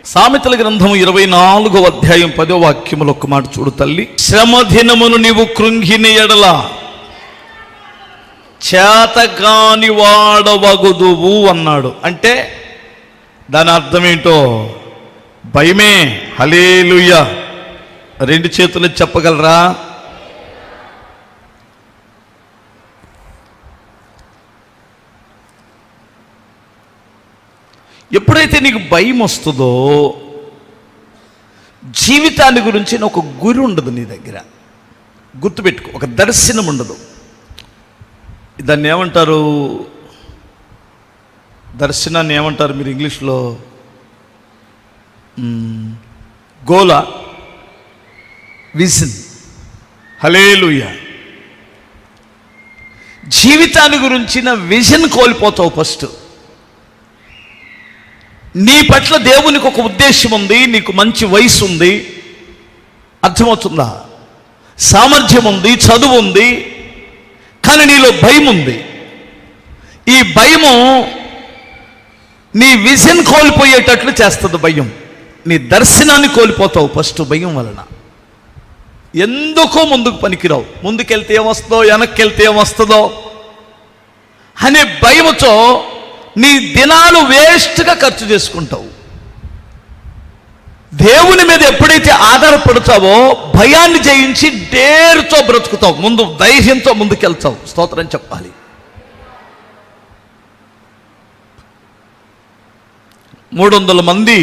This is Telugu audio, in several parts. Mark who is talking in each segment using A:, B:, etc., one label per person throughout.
A: సామెతల గ్రంథం 24వ అధ్యాయం 10వ వాక్యములో ఒక మాట చూడు తల్లి. శ్రమ దినమును నీవు కృంగిన ఎడల చేతగాని వాడవగుదువు అన్నాడు. అంటే దాని అర్థం ఏంటో భయమే. హల్లెలూయా. రెండు చేతులు చెప్పగలరా? ఎప్పుడైతే నీకు భయం వస్తుందో జీవితాన్ని గురించి ఒక గురి ఉండదు నీ దగ్గర. గుర్తుపెట్టుకో, ఒక దర్శనం ఉండదు. దాన్ని ఏమంటారు? దర్శనాన్ని ఏమంటారు మీరు ఇంగ్లీష్లో? గోల, విజన్. హల్లెలూయా. జీవితాన్ని గురించిన విజన్ కోల్పోతావు ఫస్ట్. నీ పట్ల దేవునికి ఒక ఉద్దేశం ఉంది, నీకు మంచి వయసు ఉంది, అర్థమవుతుందా? సామర్థ్యం ఉంది, చదువు ఉంది, కానీ నీలో భయం ఉంది. ఈ భయము నీ విజన్ కోల్పోయేటట్లు చేస్తుంది. భయం నీ దర్శనాన్ని కోల్పోతావు ఫస్ట్ భయం వలన. ఎందుకో ముందుకు పనికిరావు. ముందుకెళ్తే ఏమొస్తుందో, వెనక్కి వెళ్తే ఏమొస్తుందో అనే భయముతో నీ దినాలు వేస్ట్గా ఖర్చు చేసుకుంటావు. దేవుని మీద ఎప్పుడైతే ఆధారపడతావో భయాన్ని జయించి డేరుతో బ్రతుకుతావు. ముందు ధైర్యంతో ముందుకెళ్తావు. స్తోత్రం చెప్పాలి. 300 మంది,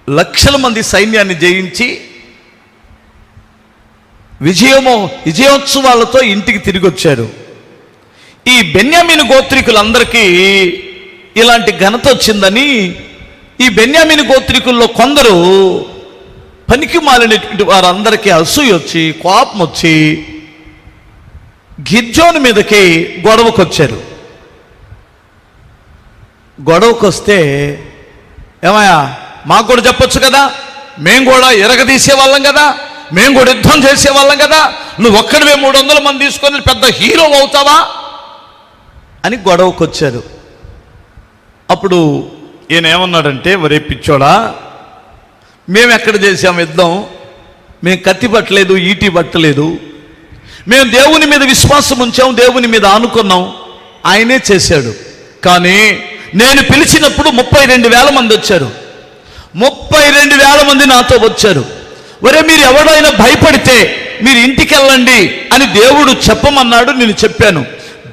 A: లక్షల మంది సైన్యాన్ని జయించి విజయోత్సవాలతో ఇంటికి తిరిగి వచ్చారు. ఈ బెన్యామీను గోత్రికులందరికీ ఇలాంటి ఘనత వచ్చిందని ఈ బెన్యామీను గోత్రికుల్లో కొందరు పనికి మాలినటువంటి వారందరికీ అసూయ వచ్చి, కోపం వచ్చి గిద్యోను మీదకి గొడవకొచ్చారు. గొడవకొస్తే ఏమయ్యా, మాకు కూడా చెప్పొచ్చు కదా, మేము కూడా ఎరగదీసే వాళ్ళం కదా, మేము కూడా యుద్ధం చేసేవాళ్ళం కదా, నువ్వు ఒక్కడివే 300 మంది తీసుకొని పెద్ద హీరో అవుతావా అని గొడవకొచ్చారు. అప్పుడు ఈయన ఏమన్నాడంటే, ఒరే పిచ్చోడా, మేము ఎక్కడ చేసాం యుద్ధం? మేము కత్తి పట్టలేదు, ఈటి పట్టలేదు. మేము దేవుని మీద విశ్వాసం ఉంచాం, దేవుని మీద ఆనుకున్నాం, ఆయనే చేశాడు. కానీ నేను పిలిచినప్పుడు 32,000 మంది వచ్చారు. 32,000 మంది నాతో వచ్చారు. ఒరే, మీరు ఎవడైనా భయపడితే మీరు ఇంటికి వెళ్ళండి అని దేవుడు చెప్పమన్నాడు. నేను చెప్పాను.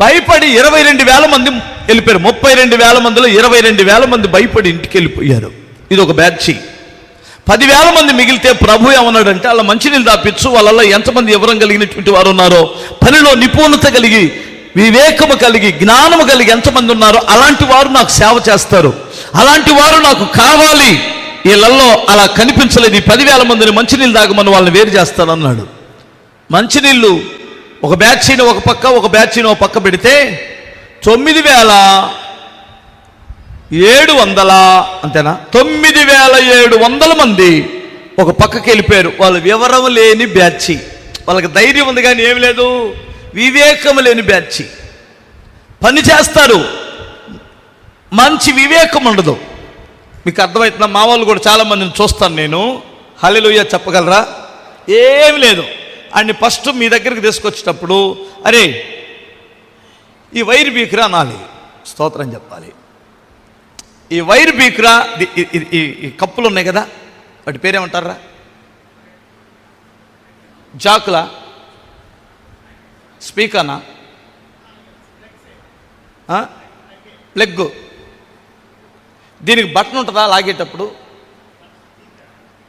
A: భయపడి 22,000 మంది వెళ్ళిపోయారు. 32,000 మందిలో 22,000 మంది భయపడి ఇంటికి వెళ్ళిపోయారు. ఇది ఒక బ్యాచ్. 10,000 మంది మిగిలితే ప్రభు ఏమన్నాడంటే, వాళ్ళ మంచినీళ్ళు దాపించు, వాళ్ళల్లో ఎంతమంది వివరం కలిగినటువంటి వారు ఉన్నారో, పనిలో నిపుణత కలిగి, వివేకము కలిగి, జ్ఞానము కలిగి ఎంతమంది ఉన్నారో అలాంటి వారు నాకు సేవ చేస్తారు, అలాంటి వారు నాకు కావాలి. వీళ్ళల్లో అలా కనిపించలేదు. ఈ 10,000 మందిని మంచినీళ్ళు తాగమని వాళ్ళని వేరు చేస్తానన్నాడు. మంచినీళ్ళు ఒక బ్యాచ్ని ఒక పక్క, ఒక బ్యాచ్ని ఒక పక్క పెడితే 9,700 అంతేనా, 9,700 మంది ఒక పక్కకి వెళ్ళిపోయారు. వాళ్ళు వివరం లేని బ్యాచ్. వాళ్ళకి ధైర్యం ఉంది కానీ ఏమి లేదు, వివేకం లేని బ్యాచ్. పని చేస్తారు, మంచి వివేకం ఉండదు. మీకు అర్థమవుతుందా? మా వాళ్ళు కూడా చాలామందిని చూస్తాను నేను. హల్లెలూయా చెప్పగలరా? ఏమి లేదు. అండ్ ఫస్ట్ మీ దగ్గరికి తీసుకొచ్చేటప్పుడు, అరే ఈ వైర్ బీకురా అనాలి, స్తోత్రం చెప్పాలి. ఈ వైర్ బీకురా, ఈ కప్పులు ఉన్నాయి కదా, వాటి పేరేమంటారా? జాకులా, స్పీకర్నా, ప్లగ్. దీనికి బటన్ ఉంటుందా లాగేటప్పుడు?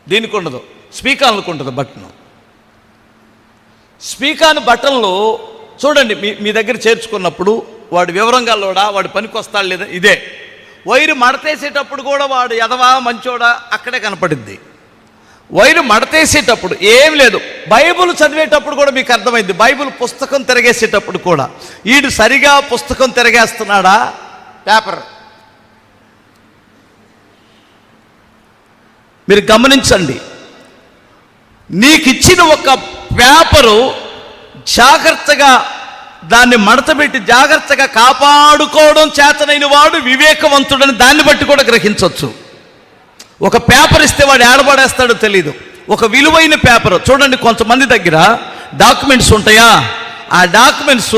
A: దీనికి ఉండదు, స్పీకర్లకు ఉంటుంది బటన్. స్పీకర్ బటన్లు చూడండి, మీ దగ్గర చేర్చుకున్నప్పుడు వాడు వివరంగా లోడా, వాడు పనికి వస్తాడు లేదా, ఇదే. వైరు మడతేసేటప్పుడు కూడా వాడు ఎదవా మంచోడా అక్కడే కనపడింది. వైరు మడతేసేటప్పుడు ఏం లేదు. బైబుల్ చదివేటప్పుడు కూడా మీకు అర్థమైంది. బైబుల్ పుస్తకం తిరగేసేటప్పుడు కూడా వీడు సరిగా పుస్తకం తిరగేస్తున్నాడా, పేపర్. మీరు గమనించండి, నీకిచ్చిన ఒక పేపరు జాగ్రత్తగా దాన్ని మడతపెట్టి జాగ్రత్తగా కాపాడుకోవడం చేతనైన వాడు వివేకవంతుడని దాన్ని బట్టి కూడా గ్రహించవచ్చు. ఒక పేపర్ ఇస్తే వాడు ఏడబడేస్తాడో తెలియదు. ఒక విలువైన పేపర్ చూడండి, కొంతమంది దగ్గర డాక్యుమెంట్స్ ఉంటాయా, ఆ డాక్యుమెంట్స్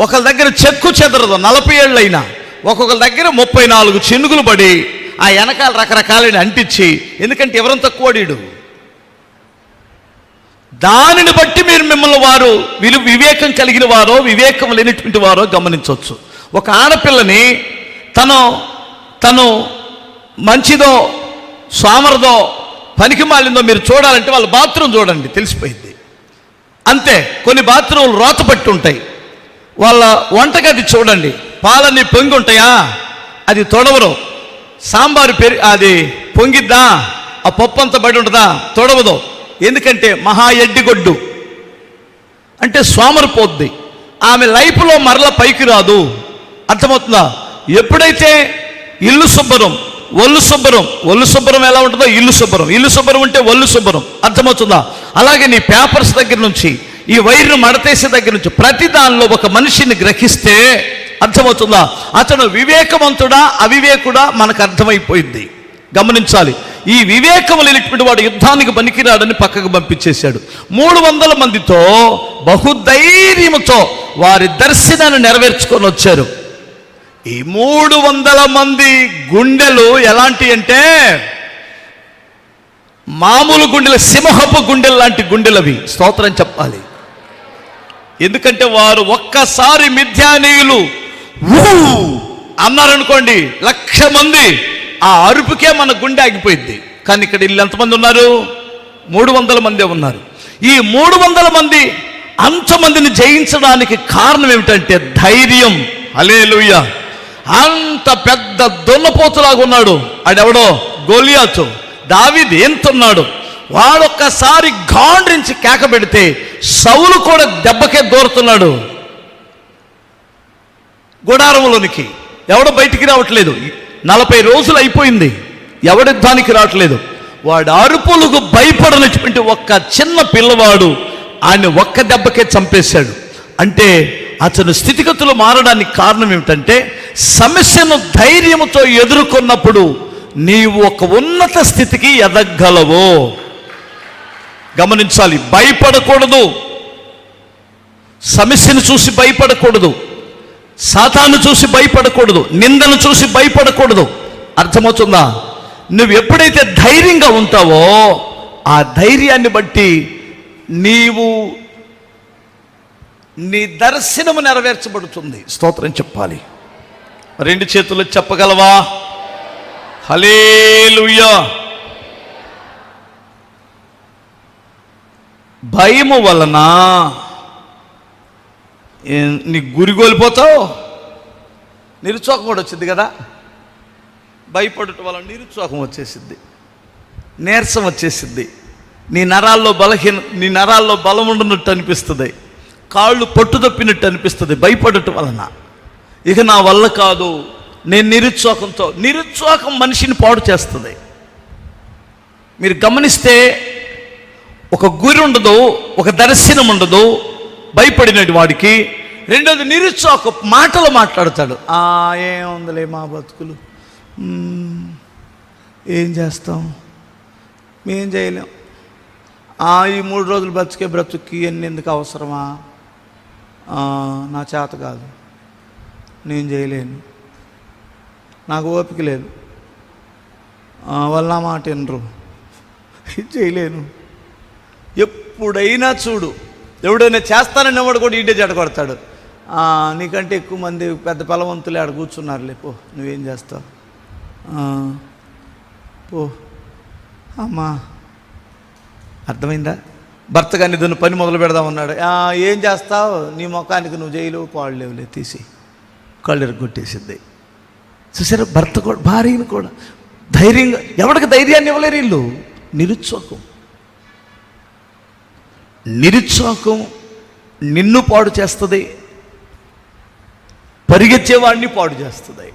A: ఒకరి దగ్గర చెక్కు చెదరదు 40 ఏళ్ళైనా, ఒక్కొక్కరి దగ్గర 34 చినుగులు పడి ఆ వెనకాల రకరకాలని అంటించి, ఎందుకంటే ఎవరం తక్కువడీడు. దానిని బట్టి మీరు మిమ్మల్ని వారు వివేకం కలిగిన వారో వివేకం లేనటువంటి వారో గమనించవచ్చు. ఒక ఆడపిల్లని తను మంచిదో సామరదో పనికి మాలిందో మీరు చూడాలంటే వాళ్ళ బాత్రూమ్ చూడండి, తెలిసిపోయింది. అంతే, కొన్ని బాత్రూమ్లు రోత పట్టి ఉంటాయి. వాళ్ళ వంటగది చూడండి, పాలన్నీ పొంగి ఉంటాయా, అది తొడవరు. సాంబారు అది పొంగిద్దా, ఆ పప్పు అంతా బడి ఉంటుందా, తొడవదు. ఎందుకంటే మహా ఎడ్డిగొడ్డు అంటే సోమరిపోద్ది. ఆమె లైఫ్లో మరల పైకి రాదు. అర్థమవుతుందా? ఎప్పుడైతే ఇల్లు శుభ్రం, ఒళ్ళు శుభ్రం ఎలా ఉంటుందో ఇల్లు శుభ్రం ఉంటే ఒళ్ళు శుభ్రం. అర్థమవుతుందా? అలాగే నీ పేపర్స్ దగ్గర నుంచి, ఈ వైర్ను మడతేసే దగ్గర నుంచి ప్రతి దానిలో ఒక మనిషిని గ్రహిస్తే అర్థమవుతుందా, అతను వివేకవంతుడా అవివేకుడా మనకు అర్థమైపోయింది. గమనించాలి, ఈ వివేకం లేనటువంటి వాడు యుద్ధానికి పనికిరాడని పక్కకు పంపించేశాడు. 300 మందితో బహుధైర్యముతో వారి దర్శనాన్ని నెరవేర్చుకొని వచ్చారు. ఈ 300 మంది గుండెలు ఎలాంటి అంటే మామూలు గుండెలు, సింహపు గుండెలు లాంటి గుండెలవి. స్తోత్రం చెప్పాలి. ఎందుకంటే వారు ఒక్కసారి మిథ్యానీయులు అన్నారనుకోండి, 1,00,000 మంది ఆ అరుపుకే మన గుండె ఆగిపోయింది. కానీ ఇక్కడ వీళ్ళు ఎంతమంది ఉన్నారు? 300 మందే ఉన్నారు. ఈ 300 మంది అంతమందిని జయించడానికి కారణం ఏమిటంటే ధైర్యం. హల్లెలూయా. అంత పెద్ద దొన్నపోతులాగా ఉన్నాడు ఆడెవడో, గొలియాతు. దావీదు ఎంతున్నాడు, వాడొక్కసారి గాండ్రించి కేక పెడితే సౌలు కూడా దెబ్బకే దూరుతున్నాడు గుడారంలోనికి. ఎవడో బయటికి రావట్లేదు. 40 రోజులు అయిపోయింది, ఎవడి యుద్ధానికి రావట్లేదు. వాడు అరుపులకు భయపడనటువంటి ఒక్క చిన్న పిల్లవాడు ఆయన ఒక్క దెబ్బకే చంపేశాడు. అంటే అతను స్థితిగతులు మారడానికి కారణం ఏమిటంటే సమస్యను ధైర్యంతో ఎదుర్కొన్నప్పుడు నీవు ఒక ఉన్నత స్థితికి ఎదగలవు. గమనించాలి, భయపడకూడదు. సమస్యను చూసి భయపడకూడదు, సాతాను చూసి భయపడకూడదు, నిందను చూసి భయపడకూడదు. అర్థమవుతుందా? నువ్వు ఎప్పుడైతే ధైర్యంగా ఉంటావో ఆ ధైర్యాన్ని బట్టి నీ దర్శనము నెరవేర్చబడుతుంది. స్తోత్రం చెప్పాలి. 2 చేతులు చెప్పగలవా? హల్లెలూయా. భయము వలన నీ గురి కోల్పోతావు, నిరుత్సాహం కూడా వచ్చింది కదా. భయపడటం వల్ల నిరుత్సాహం వచ్చేసిద్ది, నీరసం వచ్చేసిద్ది, నీ నరాల్లో బలం ఉండనట్టు అనిపిస్తుంది, కాళ్ళు పట్టుదప్పినట్టు అనిపిస్తుంది భయపడటం వలన. ఇక నా వల్ల కాదు, నేను నిరుత్సాహం మనిషిని పాడు చేస్తుంది. మీరు గమనిస్తే ఒక గురి ఉండదు, ఒక దర్శనం ఉండదు భయపడినటువంటి వాడికి. రెండోది నిరుత్సాహం, మాటలు మాట్లాడతాడు. ఏముందిలే మా బతుకులు, ఏం చేస్తాం, మేం చేయలేం, ఈ 3 రోజులు బ్రతుక్కి ఎందుకు అవసరమా, నా చేత కాదు, నేను చేయలేను, నాకు ఓపిక లేదు, వాళ్ళ మాట వినరు, చేయలేను. ఎప్పుడైనా చూడు, ఎవడైనా చేస్తానని వాడు కూడా ఇంటే జడ కొడతాడు. నీకంటే ఎక్కువ మంది పెద్ద బలవంతులే ఆడ కూర్చున్నారులే, పో నువ్వేం చేస్తావు, పో అమ్మా. అర్థమైందా? భర్త కానీ దాన్ని పని మొదలు పెడదామన్నాడు. ఏం చేస్తావు, నీ ముఖానికి నువ్వు చేయలేవు, పాడలేవులే, తీసి కళ్ళు ఎరగొట్టేసిద్ది. చూసారా? భర్త కూడా భార్యను కూడా ధైర్యంగా, ఎవరికి ధైర్యాన్ని ఇవ్వలేరు వీళ్ళు. నిరుత్సాహం నిన్ను పాడు చేస్తుంది, పరిగెత్తేవాడిని పాడు చేస్తుంది.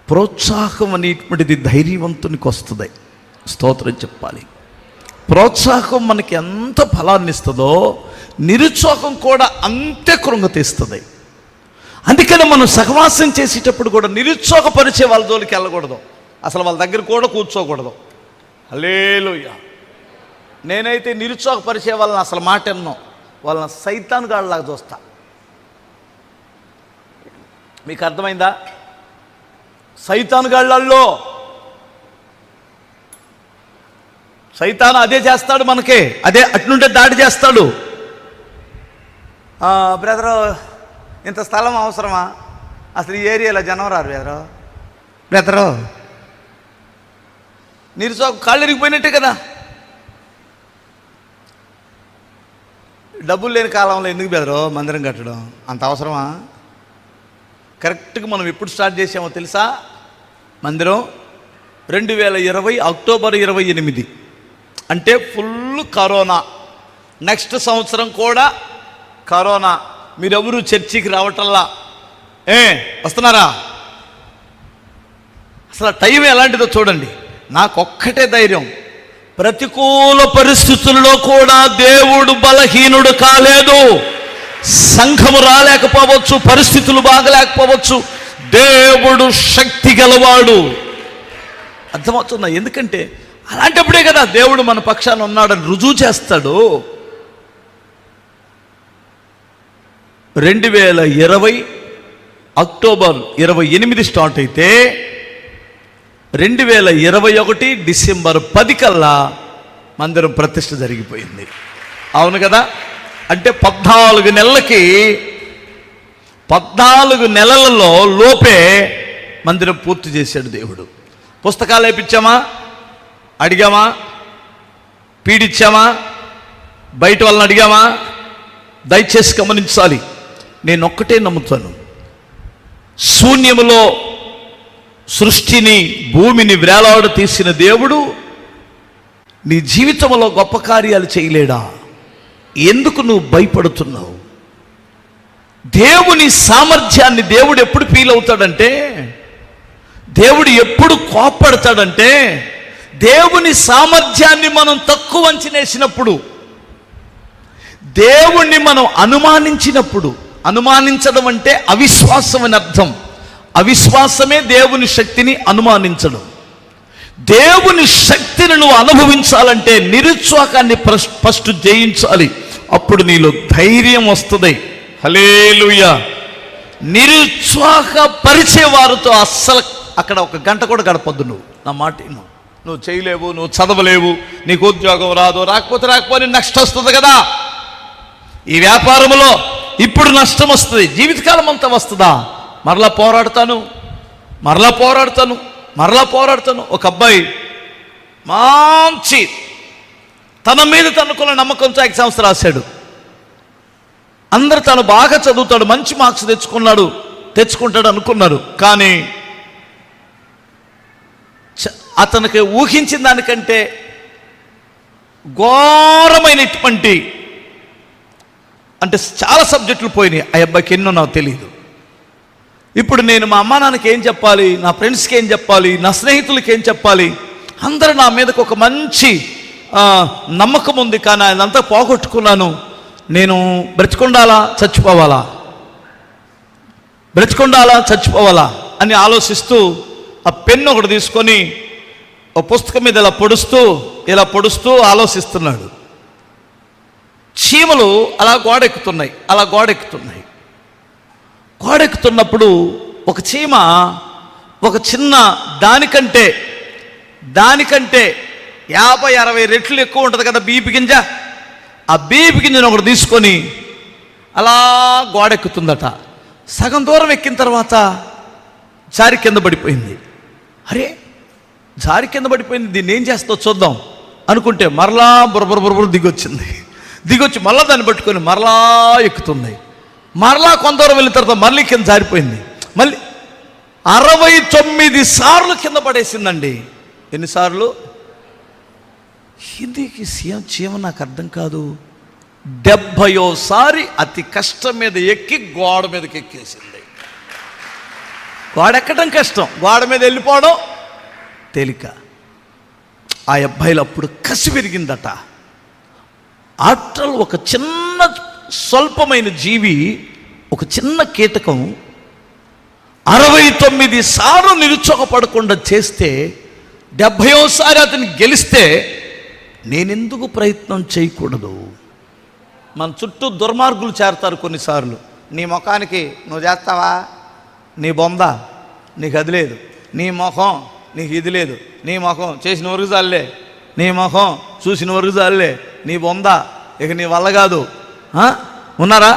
A: ప్రోత్సాహం అనేటువంటిది ధైర్యవంతునికి వస్తుంది. స్తోత్రం చెప్పాలి. ప్రోత్సాహం మనకి ఎంత ఫలాన్ని ఇస్తుందో నిరుత్సాహం కూడా అంతే కృంగతీస్తుంది. అందుకని మనం సహవాసం చేసేటప్పుడు కూడా నిరుత్సాహపరిచే వాళ్ళ జోలికి వెళ్ళకూడదు, అసలు వాళ్ళ దగ్గర కూడా కూర్చోకూడదు. హల్లెలూయా. నేనైతే నిరుత్సాహపరిచే వాళ్ళని అసలు మాట ఎన్నో, వాళ్ళని సైతాన్ గాళ్ళలాగా చూస్తా. మీకు అర్థమైందా? సైతాన్ గాళ్ళల్లో సైతాను అదే చేస్తాడు, మనకే అదే అట్నుంటే దాడి చేస్తాడు. బ్రదరు, ఇంత స్థలం అవసరమా? అసలు ఈ ఏరియాలో జనం రారు బ్రదరు. నిరుత్సాహం కాళ్ళు ఇరిగిపోయినట్టే కదా. డబ్బులు లేని కాలంలో ఎందుకు బ్రదరు మందిరం కట్టడం? అంత అవసరమా? కరెక్ట్గా మనం ఎప్పుడు స్టార్ట్ చేసామో తెలుసా? మందిరం 2020 అక్టోబర్ 28, అంటే ఫుల్ కరోనా. నెక్స్ట్ సంవత్సరం కూడా కరోనా. మీరెవరు చర్చికి రావటంలా. వస్తున్నారా? అసలు టైం ఎలాంటిదో చూడండి. నాకొక్కటే ధైర్యం, ప్రతికూల పరిస్థితుల్లో కూడా దేవుడు బలహీనుడు కాలేదు. సంఘము రాలేకపోవచ్చు, పరిస్థితులు బాగలేకపోవచ్చు, దేవుడు శక్తి గలవాడు. అర్థమవుతుందా? ఎందుకంటే అలాంటప్పుడే కదా దేవుడు మన పక్షాన ఉన్నాడని రుజువు చేస్తాడు. 2020 అక్టోబర్ 28 స్టార్ట్ అయితే 2021 డిసెంబర్ 10 కల్లా మందిరం ప్రతిష్ఠ జరిగిపోయింది. అవును కదా? అంటే 14 నెలలకి 14 నెలలలో లోపే మందిరం పూర్తి చేశాడు దేవుడు. పుస్తకాలు వేయించామా? అడిగామా? పీడిచ్చామా? బయట వాళ్ళని అడిగామా? దయచేసి గమనించాలి. నేను ఒక్కటే నమ్ముతాను, శూన్యములో సృష్టిని భూమిని వేలాడ తీసిన దేవుడు నీ జీవితంలో గొప్ప కార్యాలు చేయలేడా? ఎందుకు నువ్వు భయపడుతున్నావు? దేవుని సామర్థ్యాన్ని దేవుడు ఎప్పుడు ఫీల్ అవుతాడంటే, దేవుడు ఎప్పుడు కోప్పడతాడంటే, దేవుని సామర్థ్యాన్ని మనం తక్కువ అంచనేసినప్పుడు, దేవుణ్ణి మనం అనుమానించినప్పుడు. అనుమానించడం అంటే అవిశ్వాసం అని అర్థం. అవిశ్వాసమే దేవుని శక్తిని అనుమానించడం. దేవుని శక్తిని నువ్వు అనుభవించాలంటే నిరుత్సాహాన్ని ఫస్ట్ జయించాలి. అప్పుడు నీలో ధైర్యం వస్తుంది. హల్లెలూయా. నిరుత్సాహపరిచే వారితో అస్సలు అక్కడ ఒక గంట కూడా గడపొద్దు. నువ్వు నా మాట నువ్వు చేయలేవు, నువ్వు చదవలేవు, నీకు ఉద్యోగం రాదు, రాకపోతే నెక్స్ట్ వస్తుంది కదా. ఈ వ్యాపారంలో ఇప్పుడు నష్టం వస్తుంది, జీవితకాలం అంతా వస్తుందా? మరలా పోరాడతాను. ఒక అబ్బాయి మంచి తన మీద తనకున్న నమ్మకంతో ఎగ్జామ్స్ రాశాడు. అందరు తను బాగా చదువుతాడు, మంచి మార్క్స్ తెచ్చుకుంటాడు అనుకున్నారు. కానీ అతనికి ఊహించిన దానికంటే ఘోరమైనటువంటి అంటే చాలా సబ్జెక్టులు పోయినాయి. ఆ అబ్బాయికి ఎన్నో నాకు తెలియదు. ఇప్పుడు నేను మా అమ్మా నాన్నకి ఏం చెప్పాలి, నా ఫ్రెండ్స్కి ఏం చెప్పాలి, నా స్నేహితులకి ఏం చెప్పాలి? అందరూ నా మీదకి ఒక మంచి నమ్మకం ఉంది, కానీ అదంతా పోగొట్టుకున్నాను. నేను బ్రతికొండాలా చచ్చిపోవాలా అని ఆలోచిస్తూ ఆ పెన్ను ఒకటి తీసుకొని ఒక పుస్తకం మీద ఇలా పొడుస్తూ ఆలోచిస్తున్నాడు. చీమలు అలా గోడెక్కుతున్నప్పుడు ఒక చీమ ఒక చిన్న దానికంటే 50-60 రెట్లు ఎక్కువ ఉంటుంది కదా బీపి గింజ. ఆ బీపి గింజను ఒకటి తీసుకొని అలా గోడెక్కుతుందట. సగం దూరం ఎక్కిన తర్వాత జారి కింద పడిపోయింది. అరే, జారి కింద పడిపోయింది, దీన్ని ఏం చేస్తో చూద్దాం అనుకుంటే మరలా బుర్ర దిగొచ్చి మళ్ళా దాన్ని పట్టుకొని మరలా ఎక్కుతుంది. మరలా కొంత దూరం వెళ్ళిన తర్వాత మళ్ళీ కింద జారిపోయింది. మళ్ళీ 69 సార్లు కింద పడేసిందండి. ఎన్నిసార్లు? హిందీకి చీమ నాకు అర్థం కాదు. 70వ అతి కష్టం మీద ఎక్కి గోడ మీదకి ఎక్కేసింది. గోడ ఎక్కడం కష్టం, గోడ మీద వెళ్ళిపోవడం తేలిక. ఆ అబ్బాయిలు అప్పుడు కసి పెరిగిందట. ఆఫ్టర్ ఒక చిన్న స్వల్పమైన జీవి, ఒక చిన్న కీటకం 69 సార్లు నిరుత్సాహపడకుండా చేస్తే 70వసారి అతను గెలిస్తే నేనెందుకు ప్రయత్నం చేయకూడదు? మన చుట్టూ దుర్మార్గులు చేరతారు కొన్నిసార్లు. నీ ముఖానికి నువ్వు చేస్తావా, నీ బొంద, నీకు అది లేదు, నీ ముఖం నీకు ఇది లేదు, నీ ముఖం చేసిన వరకు చాలే, నీ ముఖం చూసిన వరకు చాలే, నీ బొంద, ఇక నీ వల్ల కాదు. ఉన్నారా?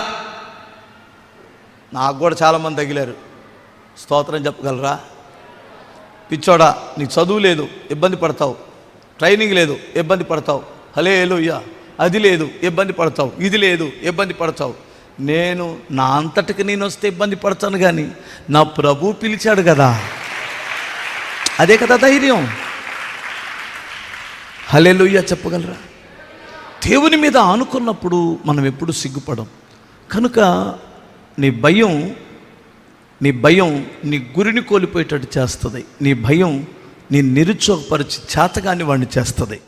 A: నాకు కూడా చాలామంది తగిలారు. స్తోత్రం చెప్పగలరా? పిచ్చోడా, నీకు చదువు లేదు, ఇబ్బంది పడతావు, ట్రైనింగ్ లేదు, ఇబ్బంది పడతావు, హల్లెలూయా, అది లేదు, ఇబ్బంది పడతావు, ఇది లేదు, ఇబ్బంది పడతావు. నేను నా అంతటికి నేను వస్తే ఇబ్బంది పడతాను, కానీ నా ప్రభు పిలిచాడు కదా, అదే కదా ధైర్యం. హల్లెలూయా చెప్పగలరా? దేవుని మీద ఆనుకున్నప్పుడు మనం ఎప్పుడు సిగ్గుపడం. కనుక నీ భయం నీ గురిని కోల్పోయేటట్టు చేస్తుంది. నీ భయం నీ నిరుత్సాహపరిచి చేతగాని వాడిని చేస్తుంది.